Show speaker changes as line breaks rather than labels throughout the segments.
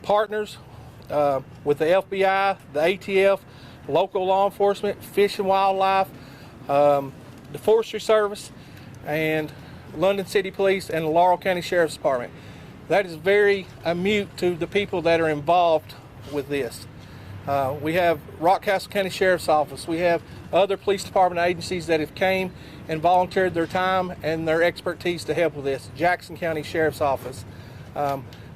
partners with the FBI, the ATF, local law enforcement, Fish and Wildlife, the Forestry Service, and London City Police and the Laurel County Sheriff's Department. That is very mute to the people that are involved with this. We have Rockcastle County Sheriff's Office. We have other police department agencies that have came and volunteered their time and their expertise to help with this. Jackson County Sheriff's Office.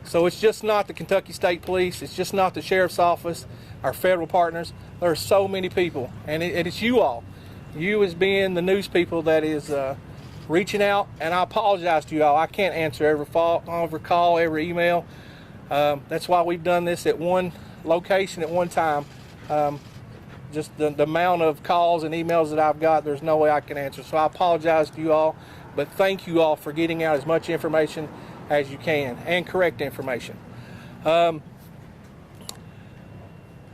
So it's just not the Kentucky State Police. It's just not the Sheriff's Office, our federal partners. There are so many people, and it's you all. You as being the news people that is reaching out, and I apologize to you all. I can't answer every call, every email. That's why we've done this at one location at one time. Just the amount of calls and emails that I've got, there's no way I can answer. So I apologize to you all, but thank you all for getting out as much information as you can, and correct information.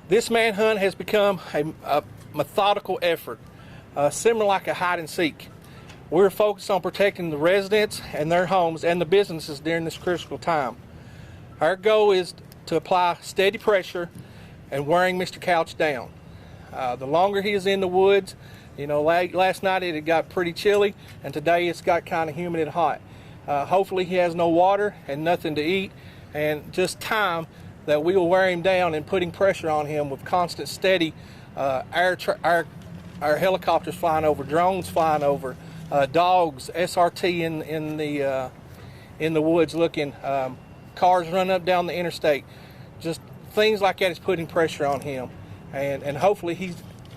This manhunt has become a methodical effort, similar like a hide and seek. We're focused on protecting the residents and their homes and the businesses during this critical time. Our goal is to apply steady pressure and wearing Mr. Couch down. The longer he is in the woods, you know, last night it got pretty chilly, and today it's got kind of humid and hot. Hopefully he has no water and nothing to eat, and just time that we will wear him down and putting pressure on him with constant steady our helicopters flying over, drones flying over, dogs, SRT in the woods looking, cars running up down the interstate. Just things like that is putting pressure on him, and hopefully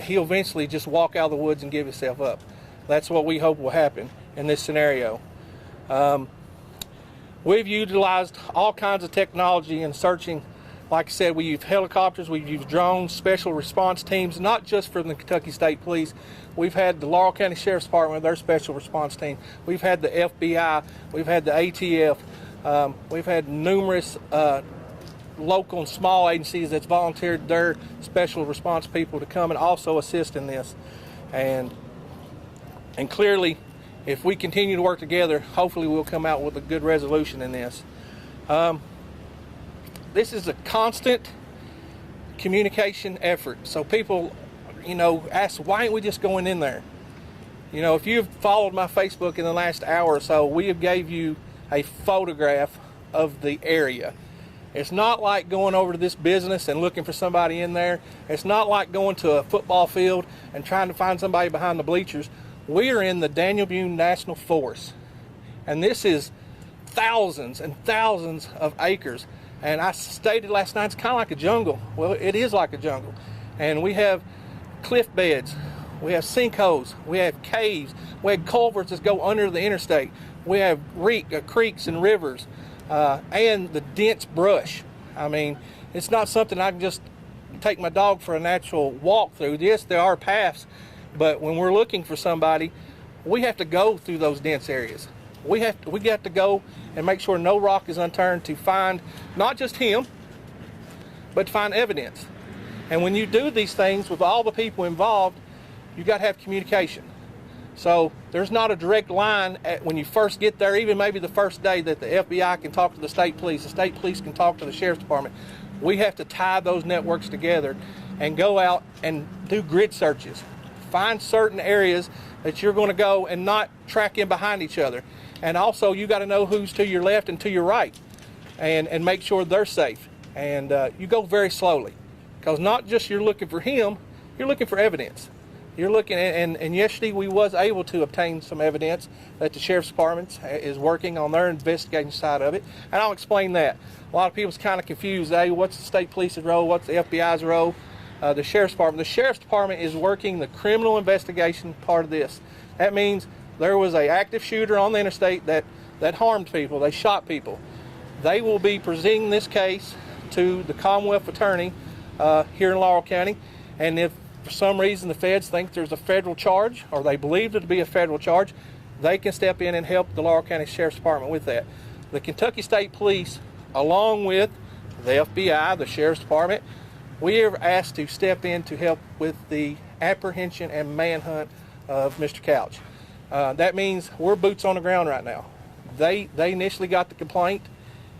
he'll eventually just walk out of the woods and give himself up. That's what we hope will happen in this scenario. We've utilized all kinds of technology in searching. Like I said, we use helicopters, we've used drones, special response teams, not just from the Kentucky State Police. We've had the Laurel County Sheriff's Department, their special response team. We've had the FBI, we've had the ATF, we've had numerous local and small agencies that's volunteered their special response people to come and also assist in this. And clearly, if we continue to work together, hopefully we'll come out with a good resolution in this. This is a constant communication effort. So people, you know, ask, why ain't we just going in there? You know, if you've followed my Facebook in the last hour or so, we have gave you a photograph of the area. It's not like going over to this business and looking for somebody in there. It's not like going to a football field and trying to find somebody behind the bleachers. We are in the Daniel Boone National Forest, and this is thousands and thousands of acres. And I stated last night, it's kind of like a jungle. Well, it is like a jungle. And we have cliff beds, we have sinkholes, we have caves, we have culverts that go under the interstate, we have creeks and rivers, and the dense brush. I mean, it's not something I can just take my dog for a natural walk through. Yes, there are paths, but when we're looking for somebody, we have to go through those dense areas. We got to go and make sure no rock is unturned to find not just him, but to find evidence. And when you do these things with all the people involved, you got to have communication. So there's not a direct line when you first get there, even maybe the first day, that the FBI can talk to the state police can talk to the sheriff's department. We have to tie those networks together and go out and do grid searches. Find certain areas that you're going to go and not track in behind each other. And also, you got to know who's to your left and to your right, and make sure they're safe. And you go very slowly, because not just you're looking for him, you're looking for evidence. You're looking at, and yesterday we was able to obtain some evidence that the Sheriff's Department is working on their investigation side of it, and I'll explain that. A lot of people's kind of confused. Hey, what's the state police's role? What's the FBI's role? The Sheriff's Department. The Sheriff's Department is working the criminal investigation part of this. That means there was an active shooter on the interstate that harmed people. They shot people. They will be presenting this case to the Commonwealth Attorney here in Laurel County, and if for some reason the feds think there's a federal charge, or they believe it to be a federal charge, they can step in and help the Laurel County Sheriff's Department with that. The Kentucky State Police, along with the FBI, the Sheriff's Department, we are asked to step in to help with the apprehension and manhunt of Mr. Couch. That means we're boots on the ground right now. They initially got the complaint,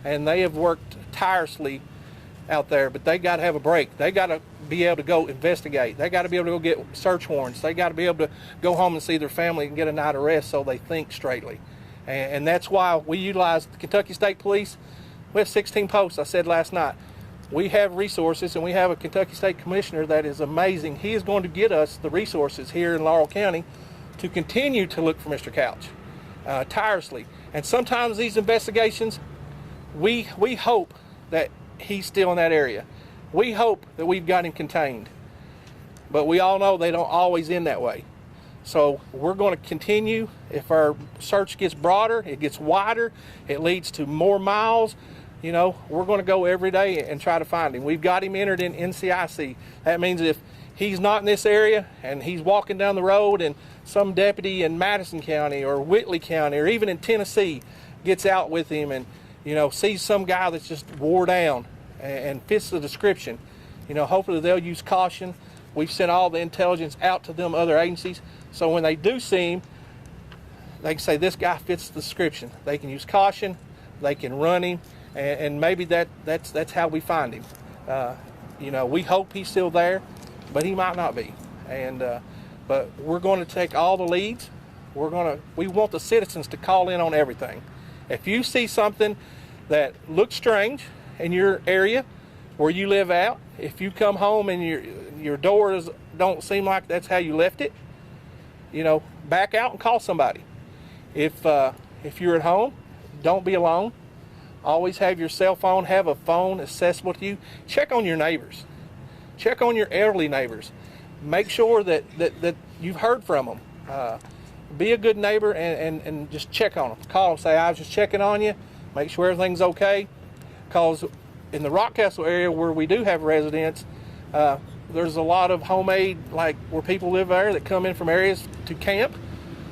and they have worked tirelessly out there, but they got to have a break. They got to be able to go investigate. They got to be able to go get search warrants. They got to be able to go home and see their family and get a night of rest so they think straightly. And that's why we utilize the Kentucky State Police. We have 16 posts, I said last night. We have resources, and we have a Kentucky State Commissioner that is amazing. He is going to get us the resources here in Laurel County to continue to look for Mr. Couch tirelessly. And sometimes these investigations, we hope that he's still in that area. We hope that we've got him contained. But we all know they don't always end that way. So we're going to continue. If our search gets broader, it gets wider, it leads to more miles, you know, we're going to go every day and try to find him. We've got him entered in NCIC. That means if he's not in this area and he's walking down the road and some deputy in Madison County or Whitley County or even in Tennessee gets out with him and, you know, sees some guy that's just wore down and fits the description, you know, hopefully they'll use caution. We've sent all the intelligence out to them other agencies, so when they do see him, they can say this guy fits the description. They can use caution, they can run him, and maybe that's how we find him. You know, we hope he's still there, but he might not be. And but we're going to take all the leads. We want the citizens to call in on everything. If you see something that looks strange in your area where you live out, if you come home and your doors don't seem like that's how you left it, you know, back out and call somebody. If you're at home, don't be alone. Always have your cell phone, have a phone accessible to you. Check on your neighbors. Check on your elderly neighbors. Make sure that you've heard from them. Be a good neighbor and just check on them. Call them, say, I was just checking on you. Make sure everything's okay. Because in the Rockcastle area where we do have residents, there's a lot of homemade, like where people live there that come in from areas to camp.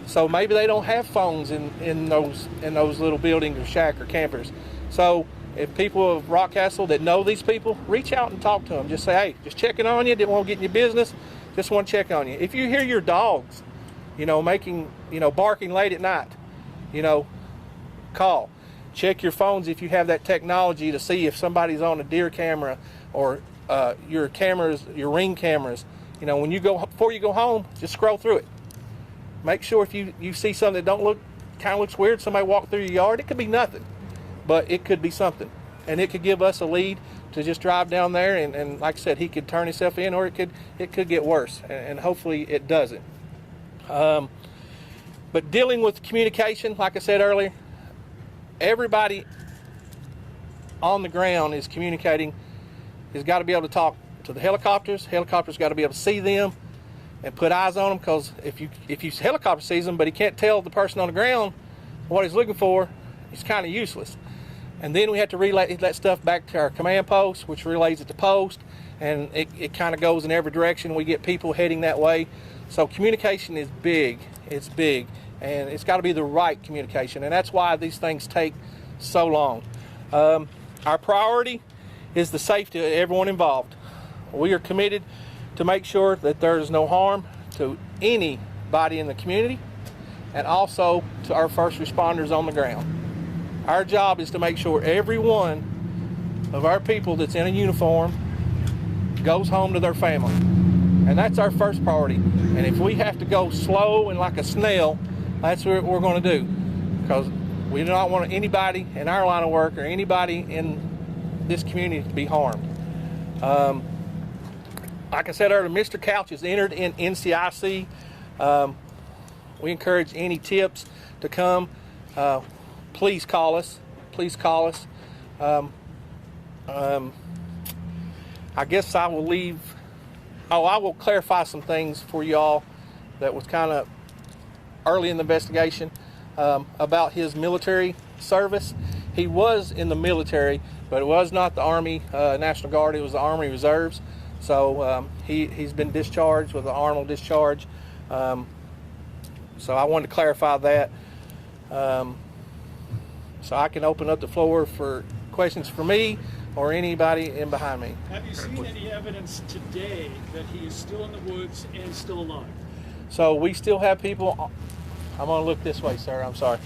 So maybe they don't have phones in those little buildings or shack or campers. So if people of Rockcastle that know these people, reach out and talk to them. Just say, hey, just checking on you. Didn't want to get in your business. Just want to check on you. If you hear your dogs, you know, barking late at night, you know, call. Check your phones if you have that technology to see if somebody's on a deer camera or your cameras, your Ring cameras. You know, before you go home, just scroll through it. Make sure if you see something that kind of looks weird, somebody walk through your yard, it could be nothing, but it could be something. And it could give us a lead to just drive down there and like I said, he could turn himself in, or it could get worse, and hopefully it doesn't. But dealing with communication, like I said earlier, everybody on the ground is communicating, has got to be able to talk to the helicopters. Helicopters got to be able to see them and put eyes on them, because if you helicopter sees them but he can't tell the person on the ground what he's looking for, it's kind of useless. And then we have to relay that stuff back to our command post, which relays it to post, and it kind of goes in every direction. We get people heading that way. So communication is big. It's big, and it's got to be the right communication, and that's why these things take so long. Our priority is the safety of everyone involved. We are committed to make sure that there is no harm to anybody in the community, and also to our first responders on the ground. Our job is to make sure every one of our people that's in a uniform goes home to their family. And that's our first priority. And if we have to go slow and like a snail, that's what we're going to do. Because we do not want anybody in our line of work or anybody in this community to be harmed. Like I said earlier, Mr. Couch is entered in NCIC. We encourage any tips to come. Please call us. Please call us. I guess I will leave. I will clarify some things for y'all that was kind of early in the investigation about his military service. He was in the military, but it was not the Army National Guard. It was the Army Reserves. So he's been discharged with an honorable discharge. So I wanted to clarify that. So I can open up the floor for questions for me or anybody in behind me.
Have you seen any evidence today that he is still in the woods and still alive?
So we still have people, I'm going to look this way, sir, I'm sorry.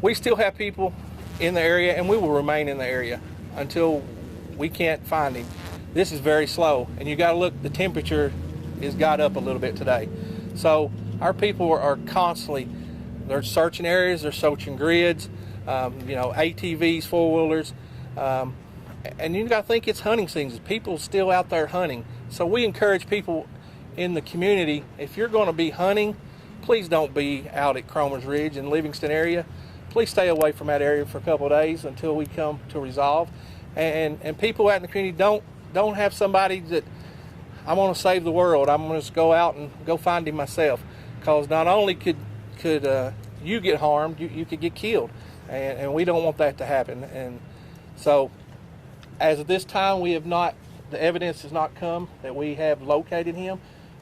We still have people in the area, and we will remain in the area until we can't find him. This is very slow, and you got to look, the temperature has got up a little bit today. So our people are constantly, they're searching areas, they're searching grids, ATVs, four-wheelers, and you got to think it's hunting season. People still out there hunting. So we encourage people in the community, if you're going to be hunting, please don't be out at Cromer's Ridge and Livingston area. Please stay away from that area for a couple of days until we come to resolve. And people out in the community don't have somebody that, I'm going to save the world, I'm going to just go out and go find him myself. Because not only could you get harmed, you could get killed. And we don't want that to happen. And so as of this time, the evidence has not come that we have located him,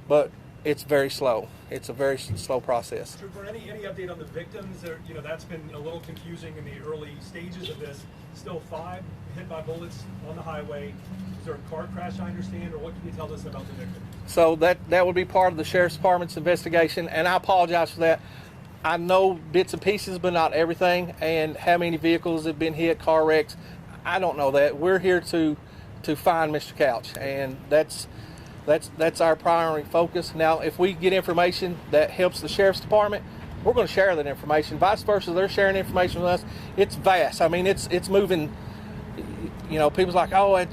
but it's very slow. It's a very slow process.
Trooper, any update on the victims? That's been a little confusing in the early stages of this. Still 5 hit by bullets on the highway. Is there a car crash, I understand, or what can you tell us about the victim?
So that would be part of the Sheriff's Department's investigation, and I apologize for that. I know bits and pieces, but not everything, and how many vehicles have been hit, car wrecks, I don't know that. We're here to find Mr. Couch, and that's our primary focus. Now, if we get information that helps the Sheriff's Department, we're going to share that information. Vice versa, they're sharing information with us. It's vast. I mean, it's moving. People's like, oh,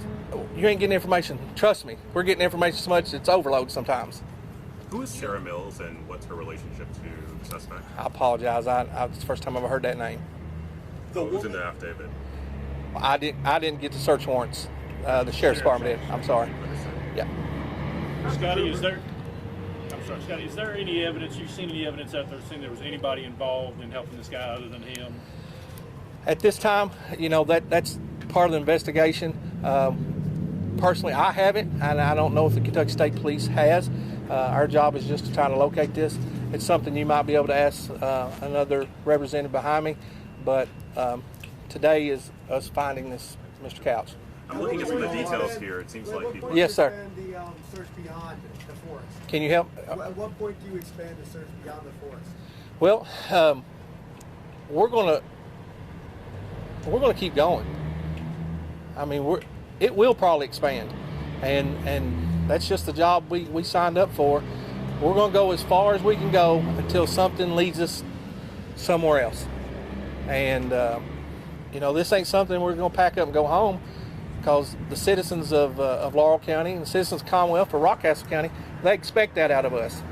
you ain't getting information. Trust me, we're getting information so much it's overload sometimes.
Who is Sarah Mills, and what's her relationship to the suspect? I
apologize. It's the first time I've ever heard that name.
Who's in the affidavit?
I didn't get the search warrants. The Sheriff's Department did. I'm sorry. Yeah.
Scotty, is there any evidence, you've seen any evidence out there saying there was anybody involved in helping this guy other than him?
At this time, that's part of the investigation. Personally, I haven't, and I don't know if the Kentucky State Police has. Our job is just to try to locate this. It's something you might be able to ask another representative behind me, but today is us finding this Mr. Couch.
I'm looking at some of the details here. It seems like people...
Yes, sir.
The search beyond the forest.
Can you help?
At what point do you expand the search beyond the forest?
Well, we're gonna keep going. I mean, it will probably expand, and that's just the job we signed up for. We're gonna go as far as we can go until something leads us somewhere else. And this ain't something we're gonna pack up and go home, because the citizens of Laurel County and the citizens of Commonwealth or Rockcastle County, they expect that out of us.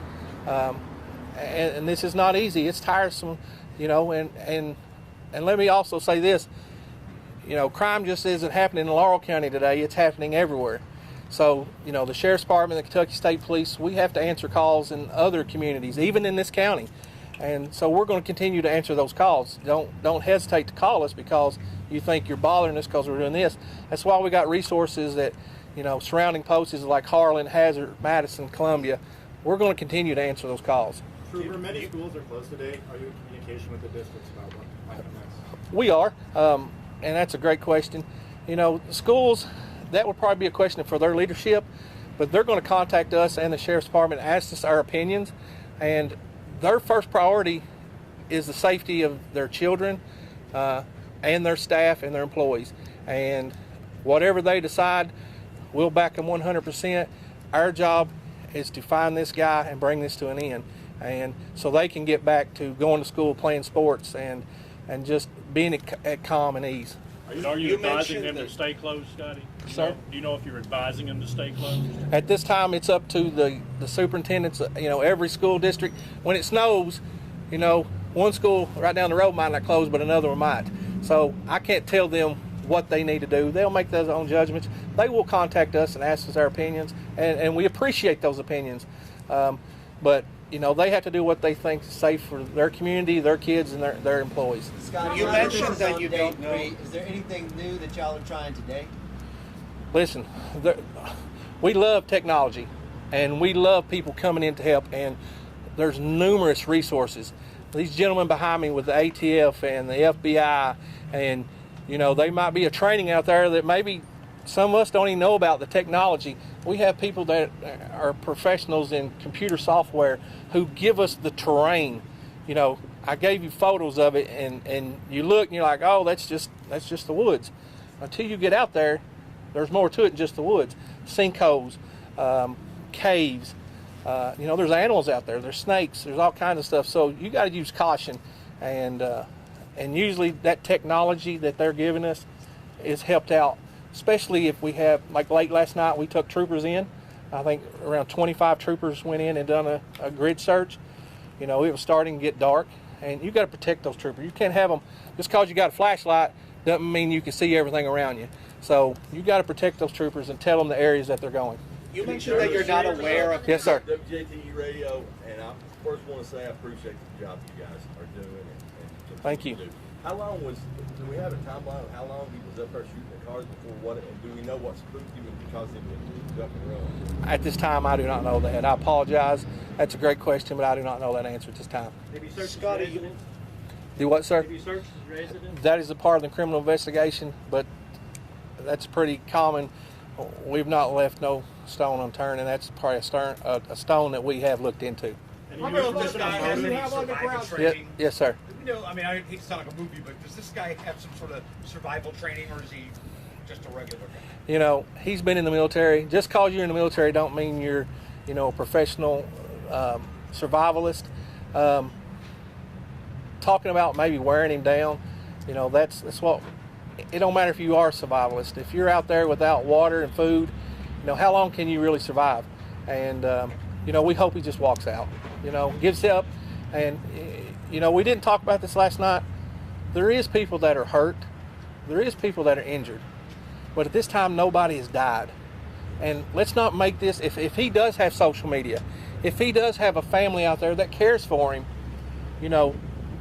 And this is not easy. It's tiresome, and let me also say this, crime just isn't happening in Laurel County today, it's happening everywhere. So, the Sheriff's Department, the Kentucky State Police, we have to answer calls in other communities, even in this county. And so we're going to continue to answer those calls. Don't hesitate to call us because you think you're bothering us because we're doing this. That's why we got resources that, surrounding posts like Harlan, Hazard, Madison, Columbia. We're going to continue to answer those calls.
Trooper, many schools are closed today. Are you in communication with the districts about what might happen next?
We are, and that's a great question. The schools, that would probably be a question for their leadership, but they're going to contact us and the Sheriff's Department and ask us our opinions, and their first priority is the safety of their children and their staff and their employees. And whatever they decide, we'll back them 100%. Our job is to find this guy and bring this to an end, and so they can get back to going to school, playing sports, and just being at calm and ease.
Are you advising them to stay closed, Scotty?
Sir?
Do you know if you're advising them to stay closed?
At this time, it's up to the superintendents, every school district. When it snows, one school right down the road might not close, but another one might. So I can't tell them what they need to do. They'll make their own judgments. They will contact us and ask us our opinions, and we appreciate those opinions. But they have to do what they think is safe for their community, their kids, and their employees.
Scott, you mentioned that you don't know. Is there anything new that y'all are trying today?
Listen, we love technology, and we love people coming in to help, and there's numerous resources. These gentlemen behind me with the ATF and the FBI, and they might be a training out there that maybe some of us don't even know about the technology. We have people that are professionals in computer software who give us the terrain. I gave you photos of it, and you look and you're like, oh, that's just the woods. Until you get out there, there's more to it than just the woods. Sinkholes, caves, there's animals out there, there's snakes, there's all kinds of stuff. So you got to use caution, and usually that technology that they're giving us is helped out, especially if we have, like late last night, we took troopers in. I think around 25 troopers went in and done a grid search. It was starting to get dark, and you got to protect those troopers. You can't have them, just because you got a flashlight doesn't mean you can see everything around you. So you got to protect those troopers and tell them the areas that they're going.
You mentioned that you're not aware of.
Yes, sir.
WJTE Radio, and I first want to say I appreciate the job you guys are doing. And
Thank you.
How long do we have a timeline of how long he was up there shooting the cars before what, and do we know what spooked him and caused him to jump and run?
At this time, I do not know that. I apologize. That's a great question, but I do not know that answer at this time.
Have you searched his
Scotty,
residence?
Do what, sir?
Have you searched his residence?
That is a part of the criminal investigation, but that's pretty common. We've not left no stone unturned, and that's probably a stone that we have looked into.
And
How
you
many
were
of this
looking
guy
at
has
motive?
any survival
Yeah,
training?
yes, sir.
I mean, I hate to sound like a movie, but does this guy have some sort of survival training, or is he just a regular guy?
He's been in the military. Just because you're in the military don't mean you're, a professional survivalist. Talking about maybe wearing him down, that's what. It don't matter if you are a survivalist. If you're out there without water and food, how long can you really survive? And we hope he just walks out. Gives up. And we didn't talk about this last night. There is people that are hurt. There is people that are injured. But at this time, nobody has died. And let's not make this, if he does have social media, if he does have a family out there that cares for him,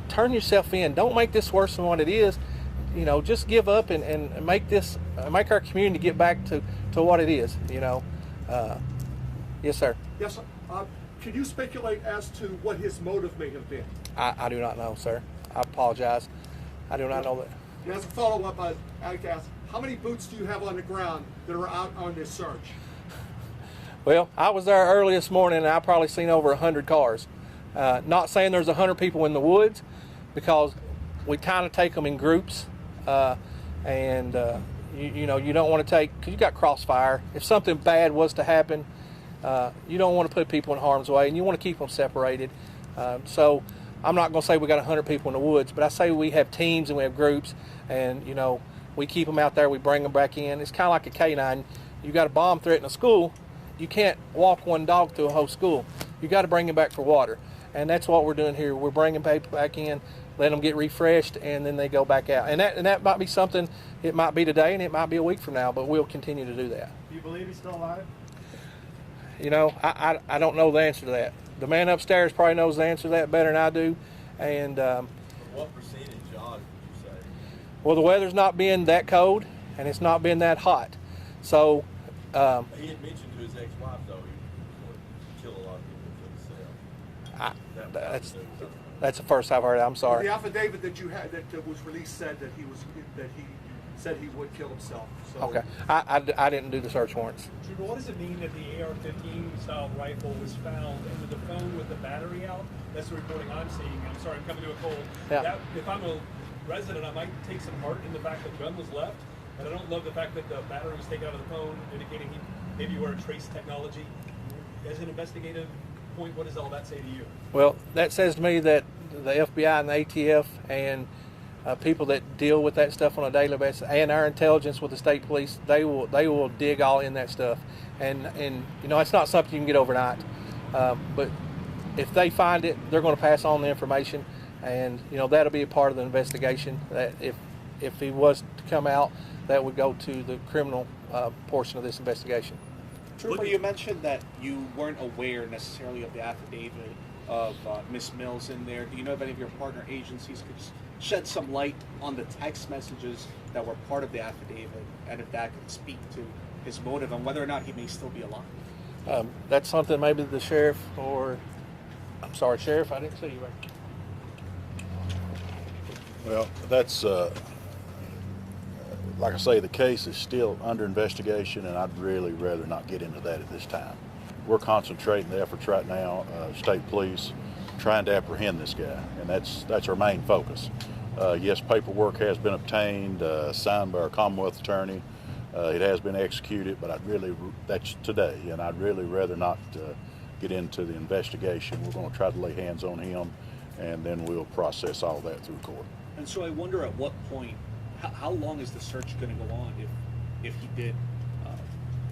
turn yourself in. Don't make this worse than what it is. Just give up and make our community get back to what it is. Yes, sir.
Yes, sir. Can you speculate as to what his motive may have been?
I do not know, sir. I apologize. I do not know that.
And as a follow-up, I'd like to ask, how many boots do you have on the ground that are out on this search?
Well, I was there early this morning, and I probably seen over 100 cars. Not saying there's 100 people in the woods, because we kind of take them in groups, and you don't want to take, because you got crossfire. If something bad was to happen, you don't want to put people in harm's way, and you want to keep them separated. So I'm not going to say we got 100 people in the woods, but I say we have teams and we have groups, and we keep them out there, we bring them back in. It's kind of like a canine. You got a bomb threat in a school, you can't walk one dog through a whole school. You got to bring them back for water, and that's what we're doing here. We're bringing people back in, let them get refreshed, and then they go back out. And that might be something. It might be today, and it might be a week from now, but we'll continue to do that.
Do you believe he's still alive?
I don't know the answer to that. The man upstairs probably knows the answer to that better than I do. And
What percentage odds would you say?
well, the weather's not been that cold, and it's not been that hot. So
He had mentioned to his ex-wife, though, he would kill a lot of people for himself.
that's the first I've heard of it. I'm sorry.
The affidavit that you had that was released said that he said he would kill himself. So.
Okay. I didn't do the search warrants.
Trooper, what does it mean that the AR-15 style rifle was found and the phone with the battery out? That's the reporting I'm seeing. I'm sorry, I'm coming to a cold.
Yeah.
If I'm a resident, I might take some heart in the fact that the gun was left, and I don't love the fact that the battery was taken out of the phone, indicating he maybe were a trace technology. As an investigative point, what does all that say to you?
Well, that says to me that the FBI and the ATF and people that deal with that stuff on a daily basis, and our intelligence with the state police, they will dig all in that stuff, and it's not something you can get overnight. But if they find it, they're going to pass on the information, and that'll be a part of the investigation. That if he was to come out, that would go to the criminal portion of this investigation.
Trooper, you mentioned that you weren't aware necessarily of the affidavit of Ms. Mills in there. Do you know if any of your partner agencies could shed some light on the text messages that were part of the affidavit, and if that could speak to his motive and whether or not he may still be alive?
That's something maybe the sheriff or, I'm sorry, Sheriff, I didn't see you right.
Well, that's, like I say, the case is still under investigation, and I'd really rather not get into that at this time. We're concentrating the efforts right now, state police, trying to apprehend this guy, and that's our main focus. Yes, paperwork has been obtained, signed by our Commonwealth attorney. It has been executed, but that's today, and I'd really rather not get into the investigation. We're going to try to lay hands on him, and then we'll process all that through court.
And so I wonder at what point, how long is the search going to go on if he did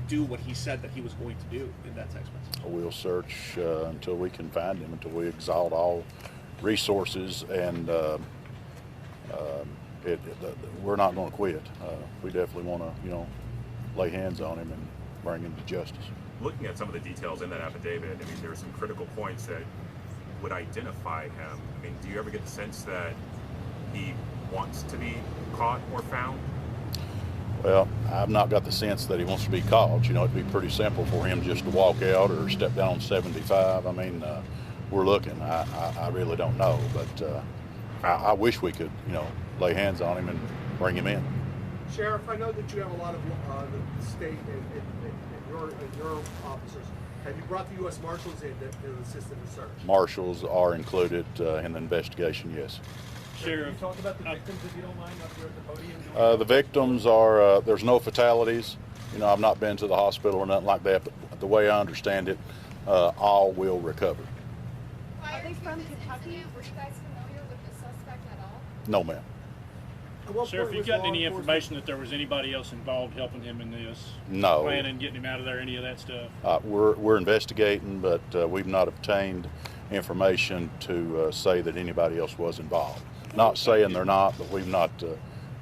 do what he said that he was going to do in that text message?
We'll search until we can find him, until we exhaust all resources, and we're not going to quit. We definitely want to, lay hands on him and bring him to justice.
Looking at some of the details in that affidavit, I mean, there are some critical points that would identify him. I mean, do you ever get the sense that he wants to be caught or found?
Well, I've not got the sense that he wants to be caught. It'd be pretty simple for him just to walk out or step down on 75. I mean, we're looking. I really don't know, but I wish we could, lay hands on him and bring him in.
Sheriff, I know that you have a lot of the state and your officers. Have you brought the U.S. Marshals in to assist in the search?
Marshals are included in the investigation, yes.
Sheriff,
Can you talk about the victims, if you don't mind, up here at the podium?
The victims are, there's no fatalities. I've not been to the hospital or nothing like that, but the way I understand it, all will recover.
Are they from Kentucky? Were you guys familiar with the suspect at all?
No, ma'am.
Sheriff, you got any information that there was anybody else involved helping him in this?
No.
Planning, getting him out of there, any of that stuff?
We're investigating, but we've not obtained information to say that anybody else was involved. Not saying they're not, but we've not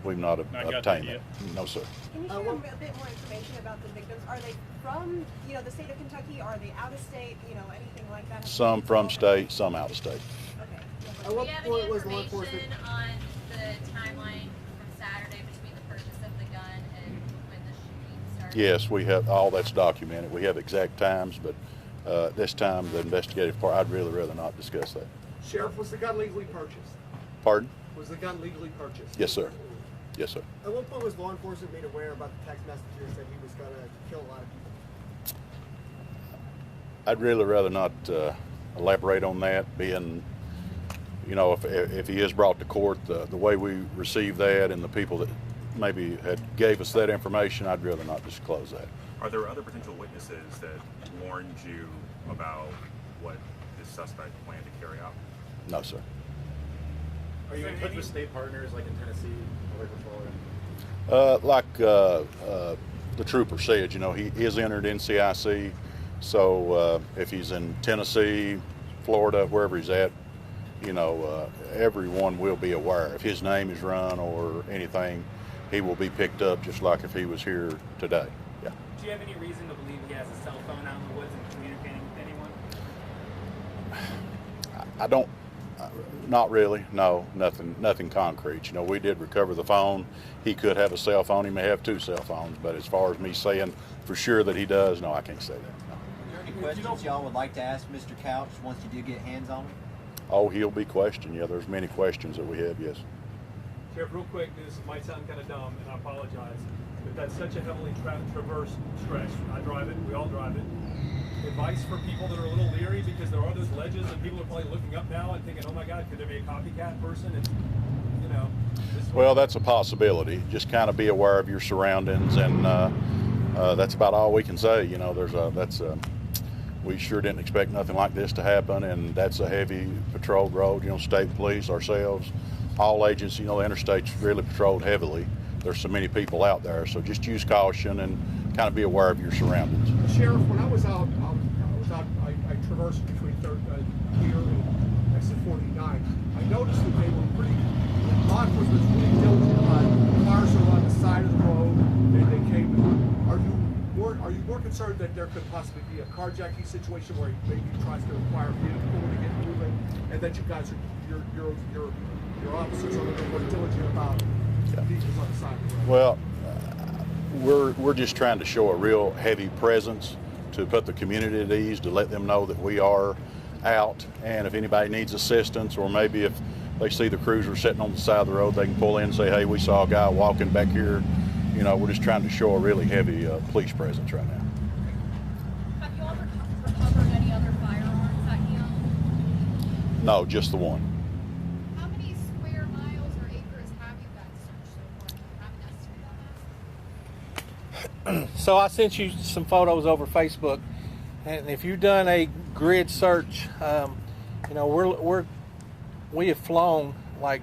obtained it. No, sir.
Can you share a bit more information about the victims? Are they from, the state of Kentucky? Are they out of state? Anything like that?
Some from state, some out of state.
Okay.
At what point was law enforcement?
On the timeline from Saturday between the purchase of the gun and when the shooting started?
Yes, we have all that's documented. We have exact times, but this time the investigative part, I'd really rather not discuss that.
Sheriff, was the gun legally purchased?
Pardon?
Was the gun legally purchased?
Yes, sir. Yes, sir.
At what point was law enforcement made aware about the text messages that he was going to kill a lot of people?
I'd really rather not elaborate on that, being, if he is brought to court, the way we receive that and the people that maybe gave us that information, I'd rather not disclose that.
Are there other potential witnesses that warned you about what this suspect planned to carry out?
No, sir.
Are you in touch with state partners like in Tennessee, Border Patrol?
Like the trooper said, he is entered NCIC, so if he's in Tennessee, Florida, wherever he's at, everyone will be aware. If his name is run or anything, he will be picked up just like if he was here today. Yeah.
Do you have any reason to believe he has a cell phone out in the woods and communicating with anyone?
I don't. Not really. No, nothing concrete. We did recover the phone. He could have a cell phone. He may have two cell phones. But as far as me saying for sure that he does, no, I can't say that. No.
Are there any questions y'all would like to ask Mr. Couch once you do get hands on him?
Oh, he'll be questioned. Yeah, there's many questions that we have, yes.
Sheriff, real quick, this might sound kind of dumb, and I apologize, but that's such a heavily traversed stretch. I drive it. We all drive it. Advice for people that are a little leery because there are those ledges and people are probably looking up now and thinking, oh my God, could there be a copycat person? And,
Well, that's a possibility. Just kind of be aware of your surroundings, and that's about all we can say. We sure didn't expect nothing like this to happen, and that's a heavy patrolled road. State police, ourselves, all agents. The interstate's really patrolled heavily. There's so many people out there, so just use caution and kind of be aware of your surroundings.
Sheriff, when I was out, I traversed between here and exit 49. I noticed that they were law enforcement was really diligent about cars are on the side of the road. They came. Are you more concerned that there could possibly be a carjacking situation where he maybe tries to acquire a vehicle to get moving, and that you guys are your officers are a little more diligent about vehicles on the side of the road?
Well. We're just trying to show a real heavy presence to put the community at ease, to let them know that we are out, and if anybody needs assistance, or maybe if they see the cruiser sitting on the side of the road, they can pull in and say, hey, we saw a guy walking back here. We're just trying to show a really heavy police presence right now.
Have you all recovered any other firearms that he owned?
No, just the one.
How many square miles or acres have you guys searched so far? Have an estimate on that?
So I sent you some photos over Facebook, and if you've done a grid search, you know we have flown like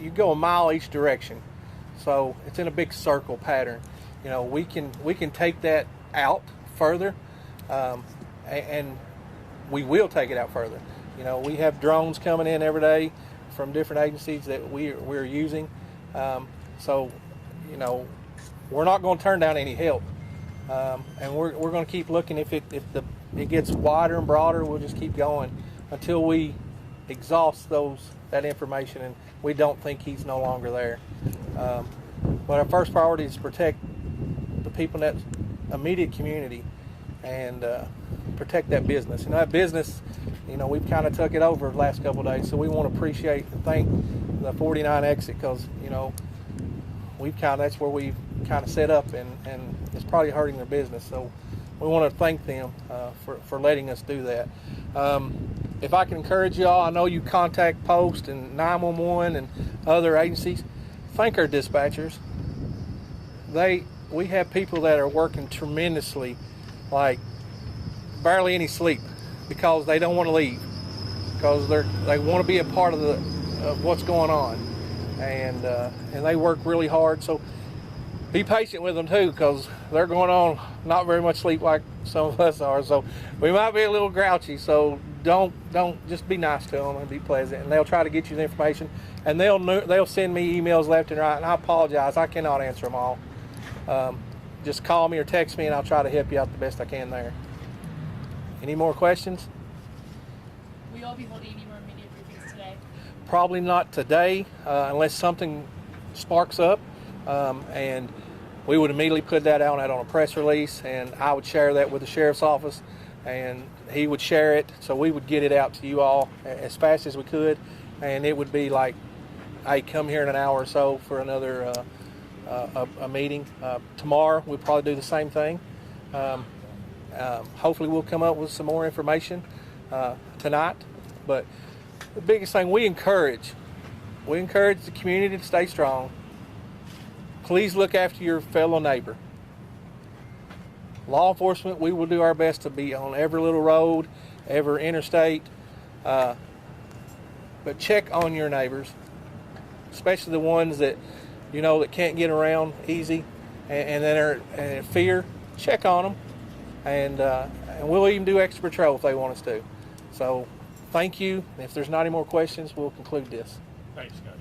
you go a mile each direction, so it's in a big circle pattern. You know, we can take that out further, and we will take it out further. You know, we have drones coming in every day from different agencies that we're using, so you know, we're not going to turn down any help, and we're going to keep looking. If it gets wider and broader, we'll just keep going until we exhaust that information and we don't think he's no longer there. But our first priority is to protect the people in that immediate community and protect that business. You know, that business, you know, we've kind of took it over the last couple of days, so we want to appreciate and thank the 49 exit, because you know that's where we've kind of set up, and it's probably hurting their business. So we want to thank them for letting us do that. If I can encourage y'all, I know you contact Post and 911 and other agencies. Thank our dispatchers. We have people that are working tremendously, like barely any sleep, because they don't want to leave, because they want to be a part of what's going on, and they work really hard. So be patient with them too, because they're going on not very much sleep like some of us are. So we might be a little grouchy. So don't just be nice to them and be pleasant, and they'll try to get you the information, and they'll send me emails left and right. And I apologize, I cannot answer them all. Just call me or text me, and I'll try to help you out the best I can there. Any more questions?
Will you all be holding any more media briefings today?
Probably not today, unless something sparks up. And we would immediately put that out on a press release, and I would share that with the sheriff's office, and he would share it, so we would get it out to you all as fast as we could, and it would be like, hey, come here in an hour or so for another a meeting. Tomorrow we'll probably do the same thing. Hopefully we'll come up with some more information tonight, but the biggest thing, we encourage the community to stay strong. Please look after your fellow neighbor. Law enforcement, we will do our best to be on every little road, every interstate, but check on your neighbors, especially the ones that you know that can't get around easy and that are in fear. Check on them, and we'll even do extra patrol if they want us to. So thank you. If there's not any more questions, we'll conclude this.
Thanks, Scott.